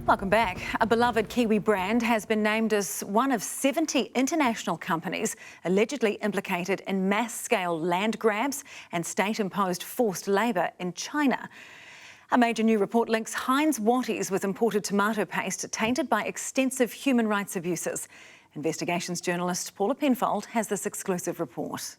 Welcome back. A beloved Kiwi brand has been named as one of 70 international companies allegedly implicated in mass-scale land grabs and state-imposed forced labour in China. A major new report links Heinz-Watties with imported tomato paste tainted by extensive human rights abuses. Investigations journalist Paula Penfold has this exclusive report.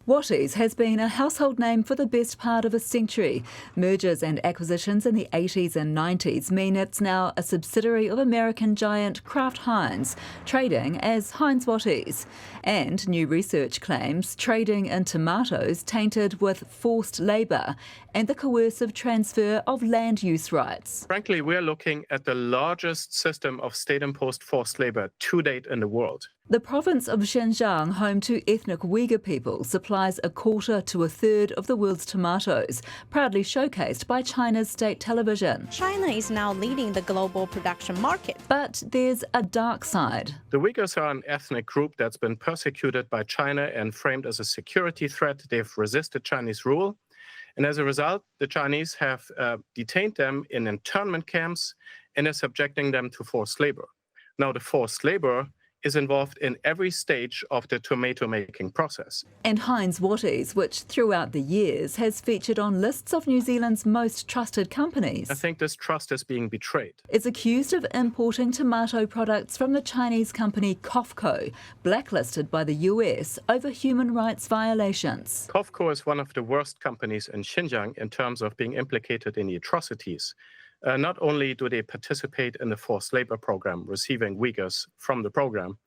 Watties has been a household name for the best part of a century. Mergers and acquisitions in the 80s and 90s mean it's now a subsidiary of American giant Kraft Heinz, trading as Heinz-Watties. And new research claims trading in tomatoes tainted with forced labour and the coercive transfer of land use rights. Frankly, we're looking at the largest system of state-imposed forced labour to date in the world. The province of Xinjiang, home to ethnic Uyghur people, supplies a quarter to a third of the world's tomatoes, proudly showcased by China's state television. China is now leading the global production market. But there's a dark side. The Uyghurs are an ethnic group that's been persecuted by China and framed as a security threat. They've resisted Chinese rule. And as a result, the Chinese have detained them in internment camps and are subjecting them to forced labor. Now, the forced labor is involved in every stage of the tomato making process. And Heinz-Watties, which throughout the years has featured on lists of New Zealand's most trusted companies. I think this trust is being betrayed. Is accused of importing tomato products from the Chinese company COFCO, blacklisted by the US over human rights violations. COFCO is one of the worst companies in Xinjiang in terms of being implicated in the atrocities. Not only do they participate in the forced labor program, receiving Uyghurs from the program,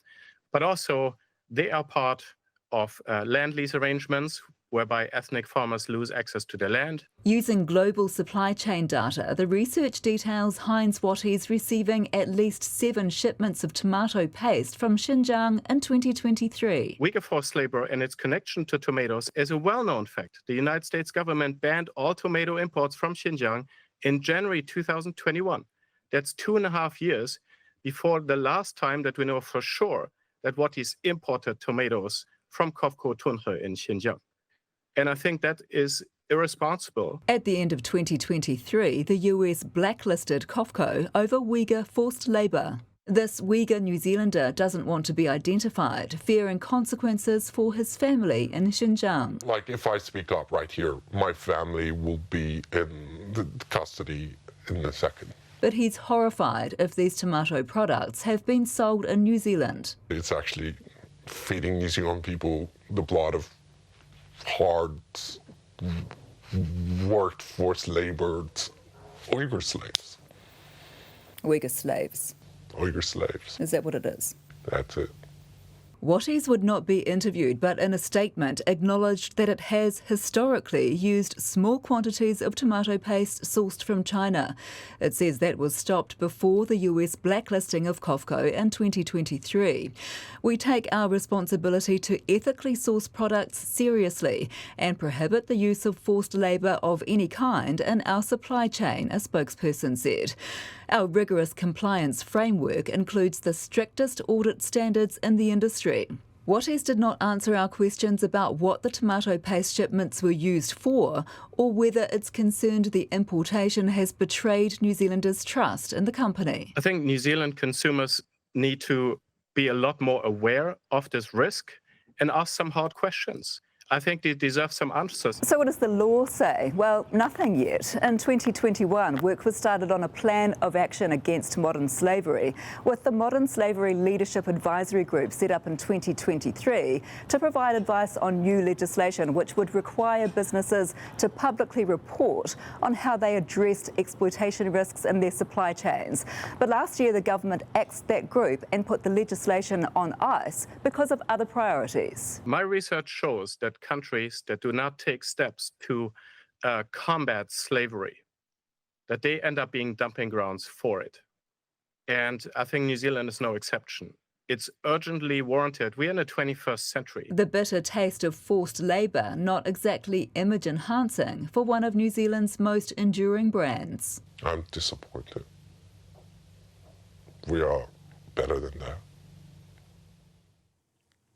but also they are part of land lease arrangements whereby ethnic farmers lose access to their land. Using global supply chain data, the research details Heinz-Watties receiving at least 7 shipments of tomato paste from Xinjiang in 2023. Uyghur forced labor and its connection to tomatoes is a well-known fact. The United States government banned all tomato imports from Xinjiang in January 2021. That's 2.5 years before the last time that we know for sure that Watties imported tomatoes from COFCO Tunhe in Xinjiang. And I think that is irresponsible. At the end of 2023, the US blacklisted COFCO over Uyghur forced labour. This Uyghur New Zealander doesn't want to be identified, fearing consequences for his family in Xinjiang. Like, if I speak up right here, my family will be in the custody in a second. But he's horrified if these tomato products have been sold in New Zealand. It's actually feeding New Zealand people the blood of hard worked, forced laboured Uyghur slaves. Uyghur slaves. Uyghur slaves. Is that what it is? That's it. Watties would not be interviewed, but in a statement acknowledged that it has historically used small quantities of tomato paste sourced from China. It says that was stopped before the US blacklisting of COFCO in 2023. We take our responsibility to ethically source products seriously and prohibit the use of forced labour of any kind in our supply chain, a spokesperson said. Our rigorous compliance framework includes the strictest audit standards in the industry. Watties did not answer our questions about what the tomato paste shipments were used for or whether it's concerned the importation has betrayed New Zealanders' trust in the company. I think New Zealand consumers need to be a lot more aware of this risk and ask some hard questions. I think they deserve some answers. So what does the law say? Well, nothing yet. In 2021, work was started on a plan of action against modern slavery, with the Modern Slavery Leadership Advisory Group set up in 2023 to provide advice on new legislation which would require businesses to publicly report on how they addressed exploitation risks in their supply chains. But last year, the government axed that group and put the legislation on ice because of other priorities. My research shows that countries that do not take steps to combat slavery, that they end up being dumping grounds for it. And I think New Zealand is no exception. It's urgently warranted. We're in the 21st century. The bitter taste of forced labour, not exactly image enhancing for one of New Zealand's most enduring brands. I'm disappointed. We are better than that.